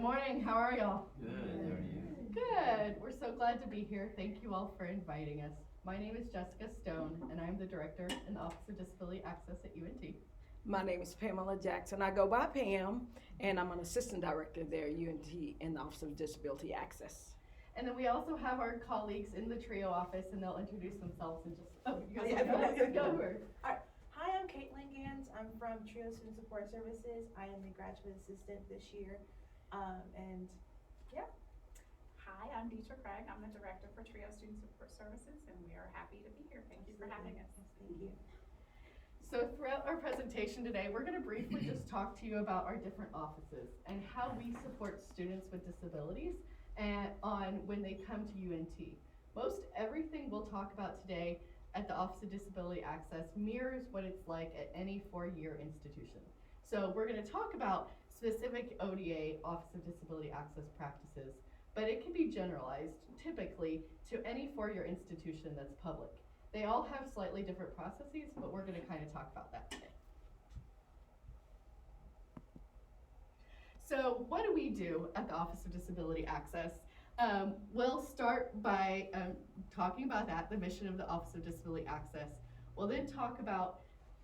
Morning, how are y'all? Good, how are you? Good. We're so glad to be here. Thank you all for inviting us. My name is Jessica Stone, and I'm the director in the Office of Disability Access at UNT. My name is Pamela Jackson. I go by Pam, and I'm an assistant director there at UNT in the Office of Disability Access. And then we also have our colleagues in the TRIO office, and they'll introduce themselves in just. Oh, you guys go first. Hi, I'm Caitlin Gans. I'm from TRIO Student Support Services. I am the graduate assistant this year. Hi, I'm Deetra Craig. I'm the director for TRIO Student Support Services, and we are happy to be here. Thank you for having us. Thank you. So throughout our presentation today, we're going to briefly just talk to you about our different offices and how we support students with disabilities and on when they come to UNT. Most everything we'll talk about today at the Office of Disability Access mirrors what it's like at any four-year institution. So we're going to talk about specific ODA, Office of Disability Access practices, but it can be generalized typically to any four-year institution that's public. They all have slightly different processes, but we're going to kind of talk about that today. So what do we do at the Office of Disability Access? We'll start by talking about that, the mission of the Office of Disability Access. We'll then talk about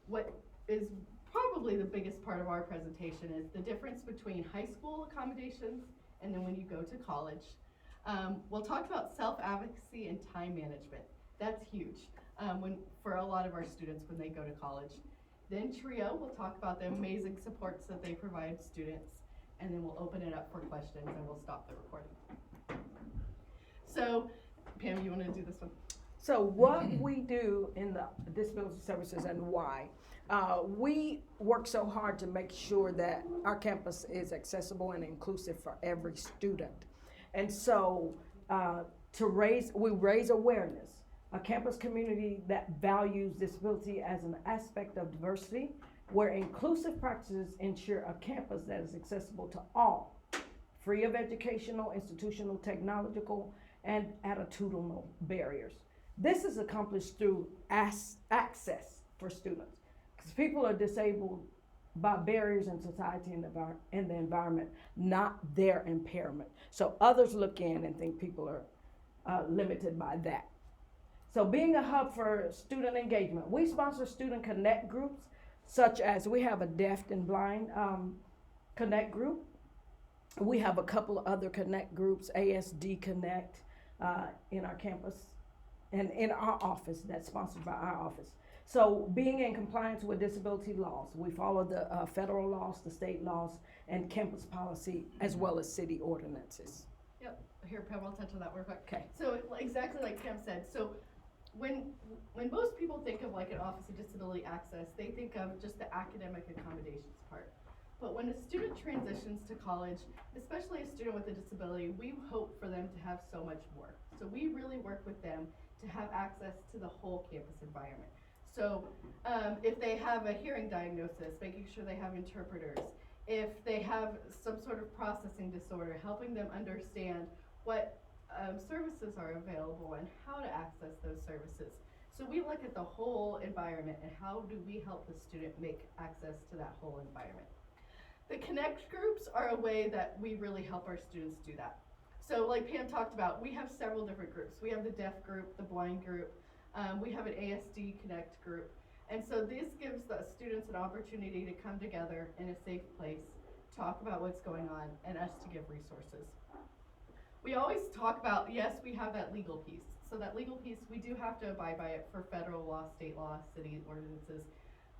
what is probably the biggest part of our presentation is the difference between high school accommodations and then when you go to college. We'll talk about self-advocacy and time management. That's huge for a lot of our students when they go to college. Then TRIO, we'll talk about the amazing supports that they provide students, and then we'll open it up for questions and we'll stop the recording. So, Pam, you want to do this one? So what we do in the disability services and why, we work so hard to make sure that our campus is accessible and inclusive for every student. And so we raise awareness, a campus community that values disability as an aspect of diversity, where inclusive practices ensure a campus that is accessible to all, free of educational, institutional, technological, and attitudinal barriers. This is accomplished through access for students, because people are disabled by barriers in society and the environment, not their impairment. So others look in and think people are limited by that. So being a hub for student engagement, we sponsor student connect groups, such as we have a deaf and blind connect group. We have a couple of other connect groups, ASD Connect, in our campus and in our office, that's sponsored by our office. So being in compliance with disability laws, we follow the federal laws, the state laws, and campus policy, as well as city ordinances. Yep, here Pam will touch on that real quick. Okay. So exactly like Pam said, so when most people think of like an Office of Disability Access, they think of just the academic accommodations part. But when a student transitions to college, especially a student with a disability, we hope for them to have so much more. So we really work with them to have access to the whole campus environment. So if they have a hearing diagnosis, making sure they have interpreters. If they have some sort of processing disorder, helping them understand what services are available and how to access those services. So we look at the whole environment and how do we help the student make access to that whole environment. The connect groups are a way that we really help our students do that. So like Pam talked about, we have several different groups. We have the deaf group, the blind group, we have an ASD Connect group. And so this gives the students an opportunity to come together in a safe place, talk about what's going on, and us to give resources. We always talk about, yes, we have that legal piece. So that legal piece, we do have to abide by it for federal law, state law, city ordinances.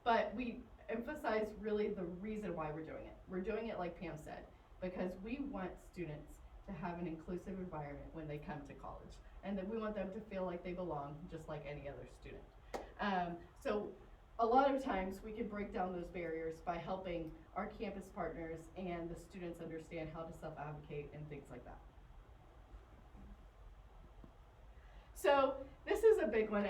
But we emphasize really the reason why we're doing it. We're doing it like Pam said, because we want students to have an inclusive environment when they come to college, and that we want them to feel like they belong just like any other student. So a lot of times we can break down those barriers by helping our campus partners and the students understand how to self-advocate and things like that. So this is a big one,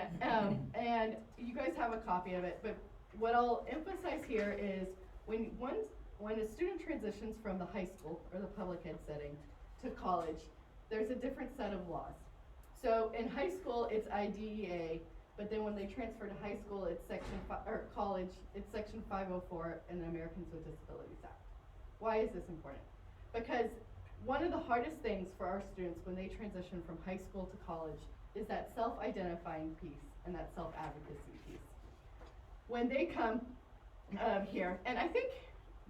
and you guys have a copy of it, but what I'll emphasize here is when a student transitions from the high school or the public ed setting to college, there's a different set of laws. So in high school, it's IDEA, but then when they transfer to high school, it's college, it's Section 504 in the Americans with Disabilities Act. Why is this important? Because one of the hardest things for our students when they transition from high school to college is that self-identifying piece and that self-advocacy piece. When they come here, and I think,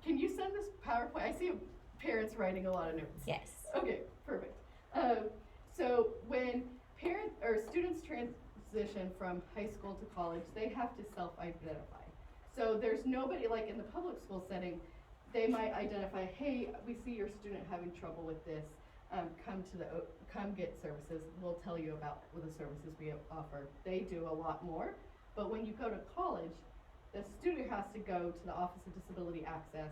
can you send this PowerPoint? I see parents writing a lot of notes. Yes. Okay, perfect. So when parents or students transition from high school to college, they have to self-identify. So there's nobody, like in the public school setting, they might identify, hey, we see your student having trouble with this, come get services, we'll tell you about the services we offer. They do a lot more, but when you go to college, the student has to go to the Office of Disability Access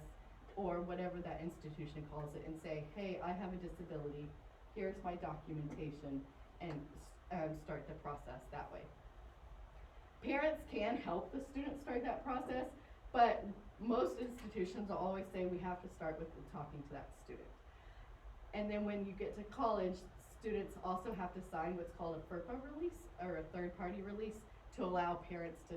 or whatever that institution calls it and say, hey, I have a disability, here's my documentation, and start the process that way. Parents can help the student start that process, but most institutions will always say we have to start with talking to that student. And then when you get to college, students also have to sign what's called a FERPA release, or a third-party release, to allow parents to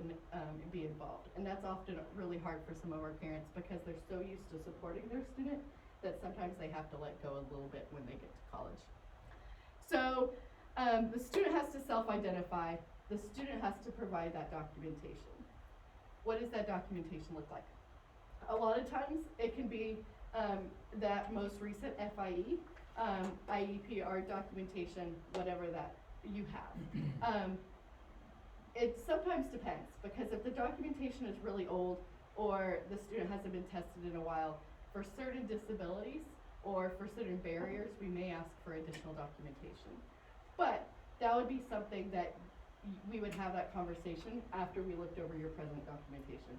be involved. And that's often really hard for some of our parents because they're so used to supporting their student that sometimes they have to let go a little bit when they get to college. So the student has to self-identify. The student has to provide that documentation. What does that documentation look like? A lot of times it can be that most recent FIE, IEPR documentation, whatever that you have. It sometimes depends, because if the documentation is really old or the student hasn't been tested in a while, for certain disabilities or for certain barriers, we may ask for additional documentation. But that would be something that we would have that conversation after we looked over your present documentation.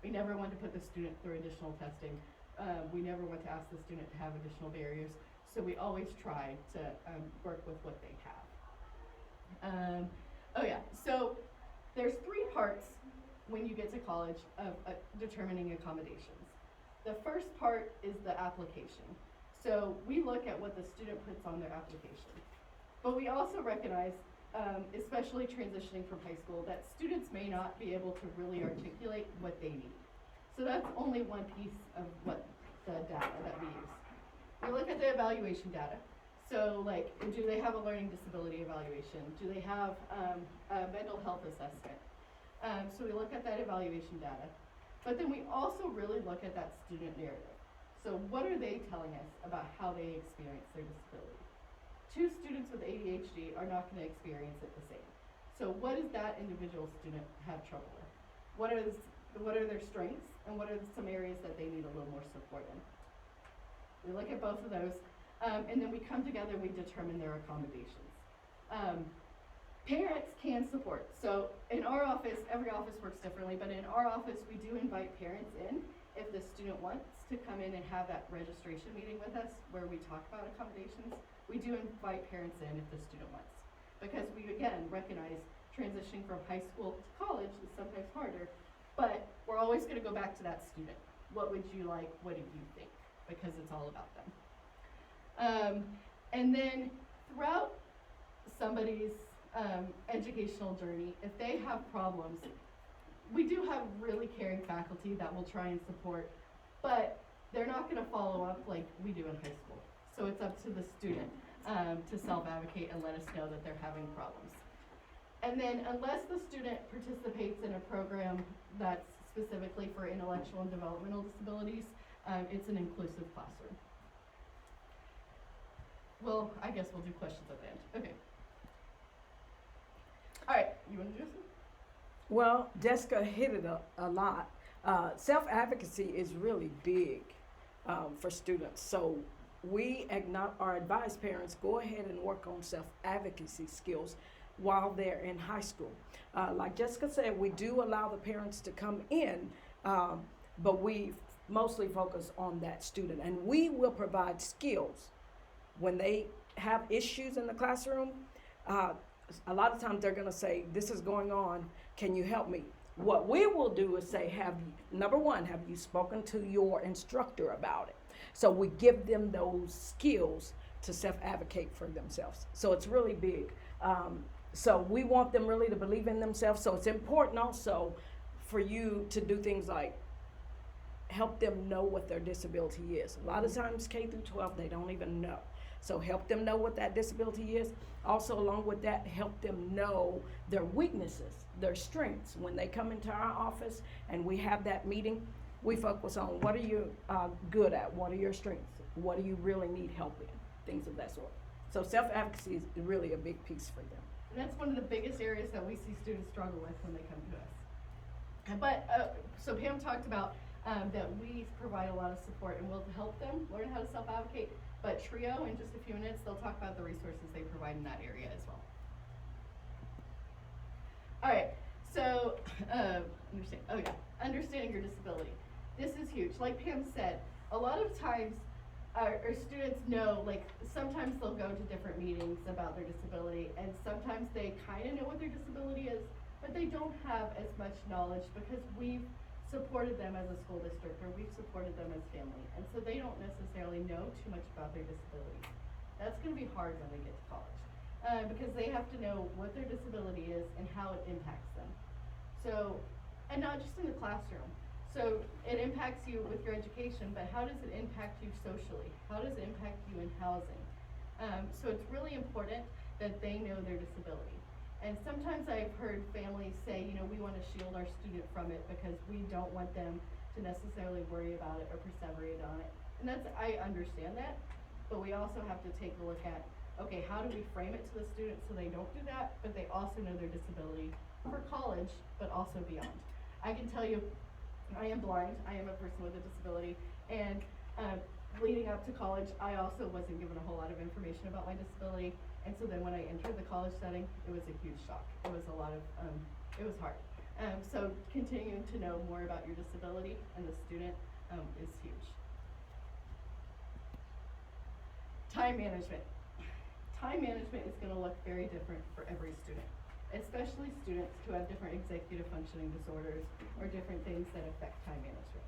We never want to put the student through additional testing. We never want to ask the student to have additional barriers. So we always try to work with what they have. Oh yeah, so there's 3 parts when you get to college of determining accommodations. The first part is the application. So we look at what the student puts on their application. But we also recognize, especially transitioning from high school, that students may not be able to really articulate what they need. So that's only one piece of what the data that we use. We look at the evaluation data. So like, do they have a learning disability evaluation? Do they have a mental health assessment? So we look at that evaluation data. But then we also really look at that student narrative. So what are they telling us about how they experience their disability? 2 students with ADHD are not going to experience it the same. So what does that individual student have trouble with? What are their strengths, and what are some areas that they need a little more support in? We look at both of those. And then we come together and we determine their accommodations. Parents can support. So in our office, every office works differently, but in our office we do invite parents in if the student wants to come in and have that registration meeting with us where we talk about accommodations. We do invite parents in if the student wants. Because we, again, recognize transitioning from high school to college is sometimes harder, but we're always going to go back to that student. What would you like? What do you think? Because it's all about them. And then throughout somebody's educational journey, if they have problems, we do have really caring faculty that will try and support, but they're not going to follow up like we do in high school. So it's up to the student to self-advocate and let us know that they're having problems. And then unless the student participates in a program that's specifically for intellectual and developmental disabilities, it's an inclusive classroom. Well, I guess we'll do questions at the end. Okay. All right, you want to do this? Well, Jessica hit it a lot. Self-advocacy is really big for students. So we advise parents, go ahead and work on self-advocacy skills while they're in high school. Like Jessica said, we do allow the parents to come in, but we mostly focus on that student. And we will provide skills when they have issues in the classroom. A lot of times they're going to say, this is going on, can you help me? What we will do is say, number one, have you spoken to your instructor about it? So we give them those skills to self-advocate for themselves. So it's really big. So we want them really to believe in themselves. So it's important also for you to do things like help them know what their disability is. A lot of times K through 12, they don't even know. So help them know what that disability is. Also, along with that, help them know their weaknesses, their strengths. When they come into our office and we have that meeting, we focus on what are you good at, what are your strengths, what do you really need help in, things of that sort. So self-advocacy is really a big piece for them. And that's one of the biggest areas that we see students struggle with when they come to us. But, so Pam talked about that we provide a lot of support and we'll help them learn how to self-advocate. But TRIO, in just a few minutes, they'll talk about the resources they provide in that area as well. All right, so understanding your disability. This is huge. Like Pam said, a lot of times our students know, like sometimes they'll go to different meetings about their disability, and sometimes they kind of know what their disability is, but they don't have as much knowledge because we've supported them as a school district, or we've supported them as family, and so they don't necessarily know too much about their disability. That's going to be hard when they get to college, because they have to know what their disability is and how it impacts them. So, and not just in the classroom. So it impacts you with your education, but how does it impact you socially? How does it impact you in housing? So it's really important that they know their disability. And sometimes I've heard families say, you know, we want to shield our student from it because we don't want them to necessarily worry about it or perseverate on it. And I understand that, but we also have to take a look at, okay, how do we frame it to the student so they don't do that, but they also know their disability for college, but also beyond. I can tell you, I am blind, I am a person with a disability, and leading up to college, I also wasn't given a whole lot of information about my disability. And so then when I entered the college setting, it was a huge shock. It was a lot of, it was hard. So continuing to know more about your disability and the student is huge. Time management. Time management is gonna look very different for every student, especially students who have different executive functioning disorders or different things that affect time management.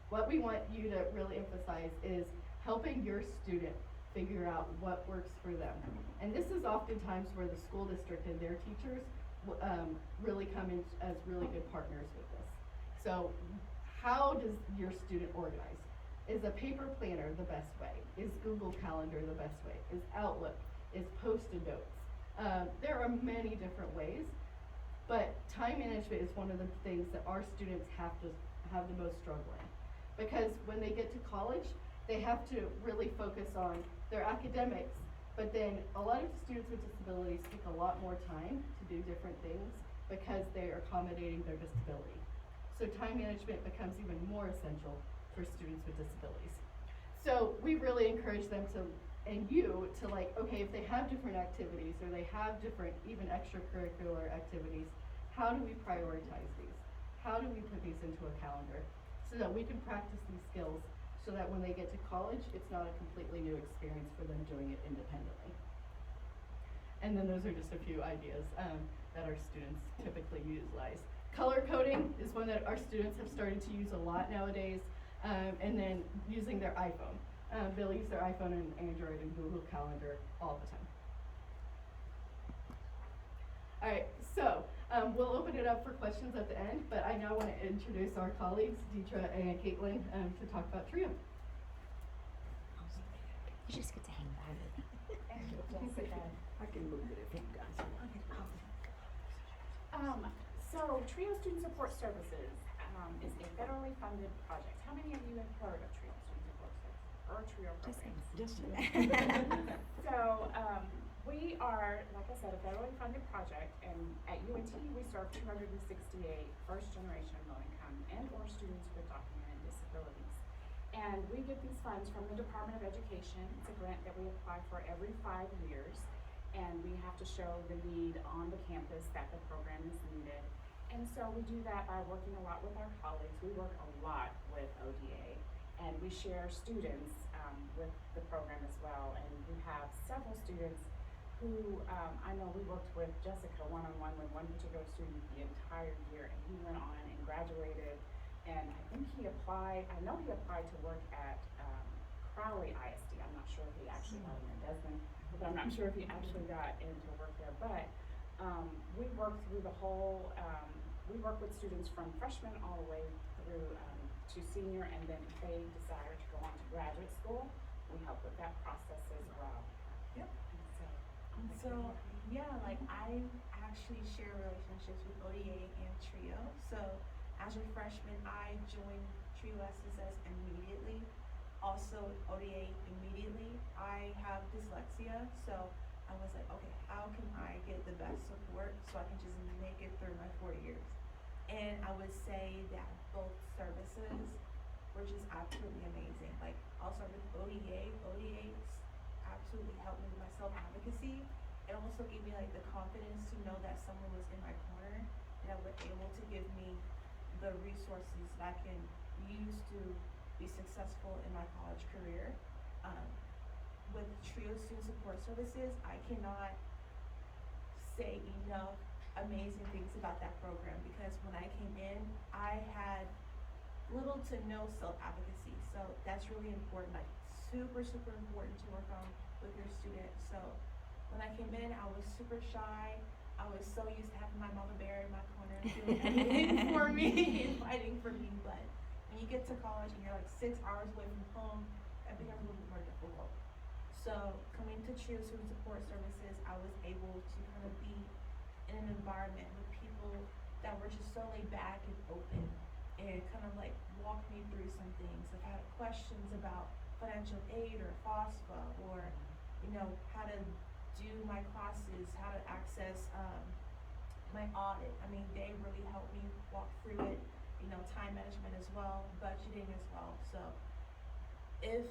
What we want you to really emphasize is helping your student figure out what works for them. And this is oftentimes where the school district and their teachers really come in as really good partners with this. So how does your student organize? Is a paper planner the best way? Is Google Calendar the best way? Is Outlook? Is Post-it notes? There are many different ways, but time management is one of the things that our students have the most struggle in. Because when they get to college, they have to really focus on their academics, but then a lot of students with disabilities take a lot more time to do different things because they are accommodating their disability. So time management becomes even more essential for students with disabilities. So we really encourage them to, and you, to like, okay, if they have different activities or they have different even extracurricular activities, how do we prioritize these? How do we put these into a calendar so that we can practice these skills so that when they get to college, it's not a completely new experience for them doing it independently. And then those are just a few ideas that our students typically utilize. Color coding is one that our students have started to use a lot nowadays, and then using their iPhone. They'll use their iPhone and Android and Google Calendar all the time. All right, so we'll open it up for questions at the end, but I now want to introduce our colleagues, Deetra and Caitlin, to talk about TRIO. You just get to hang by with me. Thank you, Jessica. I can move it if you guys want. So TRIO Student Support Services is a federally funded project. How many of you have heard of TRIO Student Support Services or TRIO programs? So we are, like I said, a federally funded project, and at UNT we serve 268 first-generation low-income and/or students with documented disabilities. And we get these funds from the Department of Education. It's a grant that we apply for every 5 years, and we have to show the need on the campus that the program is needed. And so we do that by working a lot with our colleagues. We work a lot with ODA, and we share students with the program as well. And we have several students who, I know we worked with Jessica one-on-one with one particular student the entire year, and he went on and graduated. And I think he applied, I know he applied to work at Crowley ISD. I'm not sure if he actually got in Desmond, but I'm not sure if he actually got into work there. But we work through the whole, we work with students from freshmen all the way through to senior, and then if they desire to go on to graduate school, we help with that process as well. Yep. And So, yeah, like I actually share relationships with ODA and TRIO. So, as a freshman, I joined TRIO SSS immediately. Also, ODA immediately. I have dyslexia, so I was like, okay, how can I get the best support so I can just make it through my 4 years? And I would say that both services were just absolutely amazing. Like, I'll start with ODA. ODA's absolutely helped me with my self-advocacy. It also gave me like the confidence to know that someone was in my corner and that were able to give me the resources that I can use to be successful in my college career. With TRIO Student Support Services, I cannot say enough amazing things about that program because when I came in, I had little to no self-advocacy. So that's really important, like super, super important to work on with your students. So when I came in, I was super shy. I was so used to having my mama bear in my corner doing everything for me and fighting for me. But when you get to college and you're like 6 hours away from home, that becomes a little bit more difficult. So coming to TRIO Student Support Services, I was able to kind of be in an environment with people that were just so laid back and open and kind of like walk me through some things. If I had questions about financial aid or FOSFA or, you know, how to do my classes, how to access my audit. I mean, they really helped me walk through it, you know, time management as well, budgeting as well. So if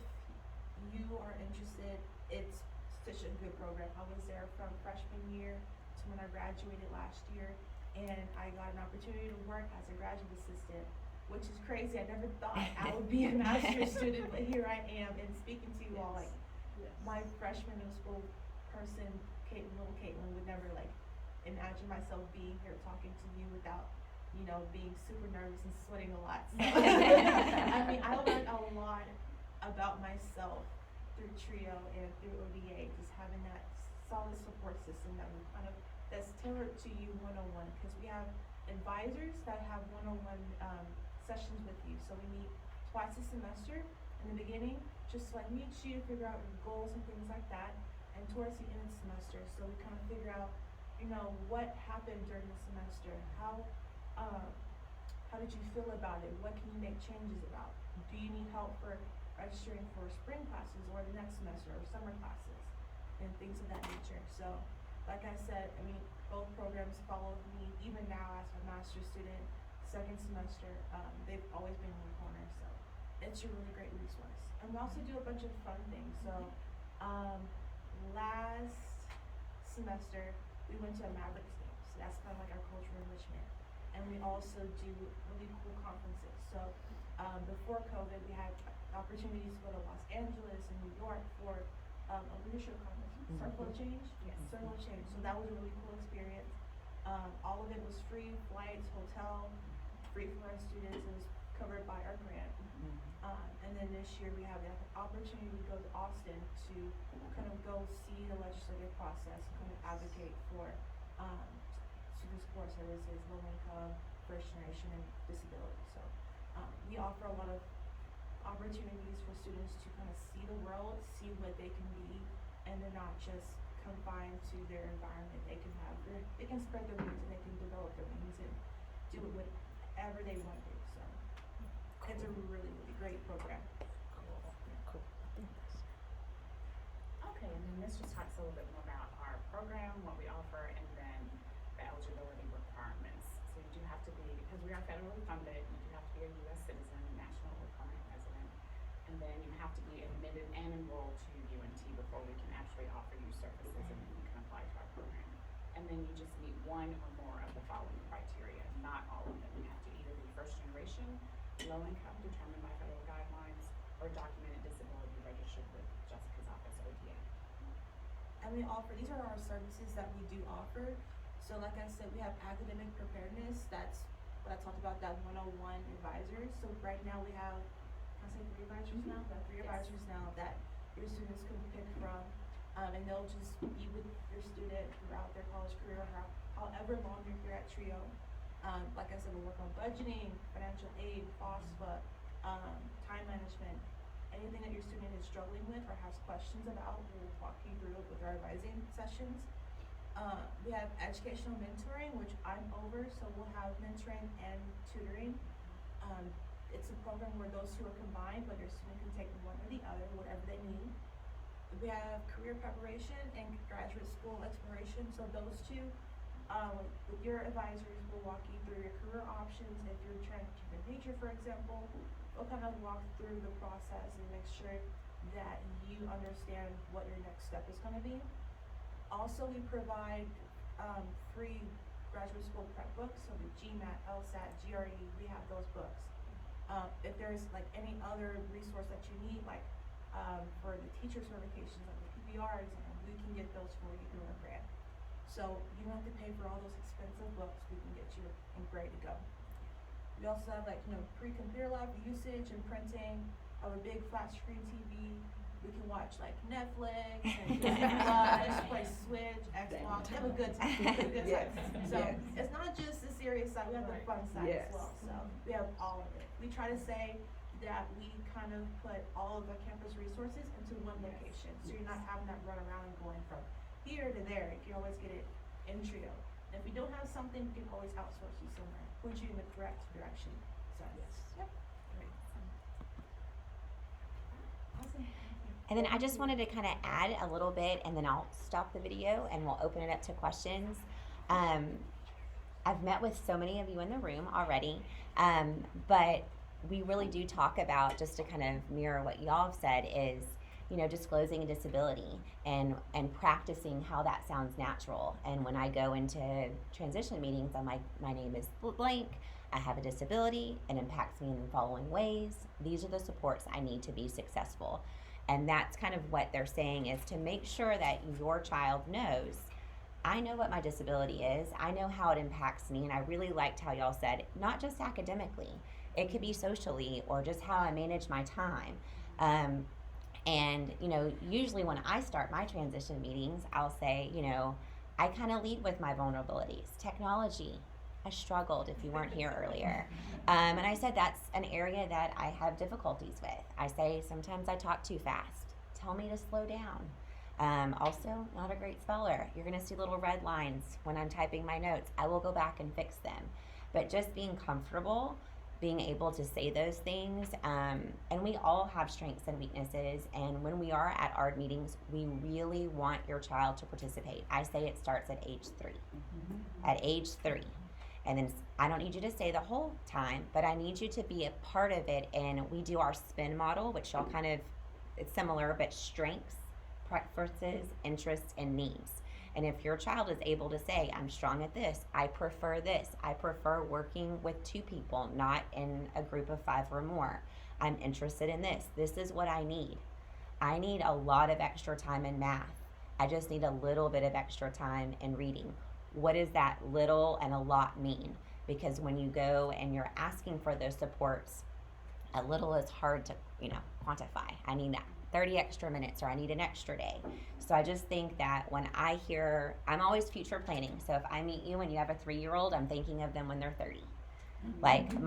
you are interested, it's such a good program. I was there from freshman year to when I graduated last year, and I got an opportunity to work as a graduate assistant, which is crazy. I never thought I would be a master's student, but here I am, and speaking to you all, like, my freshman middle school person, little Caitlin, would never, like, imagine myself being here talking to you without, you know, being super nervous and sweating a lot. So, I mean, I learned a lot about myself through TRIO and through ODA, just having that solid support system that we kind of, that's tailored to you one-on-one, because we have advisors that have one-on-one sessions with you. So we meet twice a semester in the beginning, just to like meet you, figure out your goals and things like that. And towards the end of the semester, so we kind of figure out, you know, what happened during the semester, how did you feel about it, what can you make changes about, do you need help for registering for spring classes or the next semester or summer classes, and things of that nature. So, like I said, I mean, both programs followed me, even now as a master's student, second semester, they've always been in the corner, so it's a really great resource. And we also do a bunch of fun things. So, last semester, we went to a Mavericks game, so that's kind of like our cultural enrichment. And we also do really cool conferences. So, before COVID, we had opportunities to go to Los Angeles and New York for a leadership conference, Circle of Change. Yes. Circle of Change. So that was a really cool experience. All of it was free, flights, hotel, free for our students. It was covered by our grant. And then this year we have the opportunity to go to Austin to kind of go see the legislative process, kind of advocate for student support services, low income, first generation, and disability. So we offer a lot of opportunities for students to kind of see the world, see what they can be, and they're not just confined to their environment. They can spread their wings and they can develop their wings and do whatever they want to do. So it's a really, really great program. Okay, and then this just talks a little bit more about our program, what we offer, and then the eligibility requirements. So you do have to be, because we are federally funded, you do have to be a U.S. citizen, national or permanent resident, and then you have to be admitted and enrolled to UNT before we can actually offer you services, and then you can apply to our program. And then you just meet one or more of the following criteria, not all of them. You have to either be first generation, low income determined by federal guidelines, or documented disability registered with Jessica's office, ODA. And we offer, these are our services that we do offer. So like I said, we have academic preparedness. That's what I talked about, that 101 advisors. So right now we have, can I say 3 advisors now? We have 3 advisors now that your students can pick from. And they'll just be with your student throughout their college career, however long you're here at TRIO. Like I said, we'll work on budgeting, financial aid, FOSFA, time management, anything that your student is struggling with or has questions about, we'll walk you through it with our advising sessions. We have educational mentoring, which I'm over, so we'll have mentoring and tutoring. It's a program where those two are combined, but your student can take one or the other, whatever they need. We have career preparation and graduate school exploration, so those two, with your advisors, will walk you through your career options. If you're trying to keep a major, for example, we'll kind of walk through the process and make sure that you understand what your next step is gonna be. Also, we provide, free graduate school prep books, so the GMAT, LSAT, GRE, we have those books. If there's like any other resource that you need, like, for the teacher certifications, like the PBR exam, we can get those for you through a grant. So you don't have to pay for all those expensive books, we can get you ready to go. We also have like, pre-computer lab usage and printing of a big flat screen TV. We can watch like Netflix and Disney Plus, play Switch, Xbox, have a good time, Yes. So Yes. it's not just the serious side, we have the fun side Yes. as well, so we have all of it. We try to say that we kind of put all of the campus resources into one location, so you're not having that run around and going from here to there, you can always get it in Trio. And if we don't have something, we can always outsource you somewhere, point you in the correct direction, so. Yep. Awesome. And then I just wanted to kind of add a little bit, and then I'll stop the video and we'll open it up to questions. I've met with so many of you in the room already, but we really do talk about, just to kind of mirror what y'all have said, is disclosing a disability and practicing how that sounds natural. And when I go into transition meetings, I'm like, my name is blank, I have a disability, it impacts me in the following ways. These are the supports I need to be successful. And that's kind of what they're saying, is to make sure that your child knows, I know what my disability is, I know how it impacts me, and I really liked how y'all said, not just academically, it could be socially or just how I manage my time. And usually when I start my transition meetings, I'll say, I kind of lead with my vulnerabilities. Technology, I struggled if you weren't here earlier. And I said that's an area that I have difficulties with. I say sometimes I talk too fast. Tell me to slow down. Also, not a great speller. You're gonna see little red lines when I'm typing my notes. I will go back and fix them. But just being comfortable, being able to say those things, and we all have strengths and weaknesses, and when we are at ARD meetings, we really want your child to participate. I say it starts at age 3. At age 3. And then I don't need you to stay the whole time, but I need you to be a part of it. And we do our SPIN model, which y'all kind of, it's similar, but strengths, preferences, interests, and needs. And if your child is able to say, I'm strong at this, I prefer working with 2 people, not in a group of 5 or more. I'm interested in this. This is what I need. I need a lot of extra time in math. I just need a little bit of extra time in reading. What does that little and a lot mean? Because when you go and you're asking for those supports, a little is hard to, quantify. I need 30 extra minutes, or I need an extra day. So I just think that when I hear, I'm always future planning. So if I meet you and you have a 3-year-old, I'm thinking of them when they're 30. Like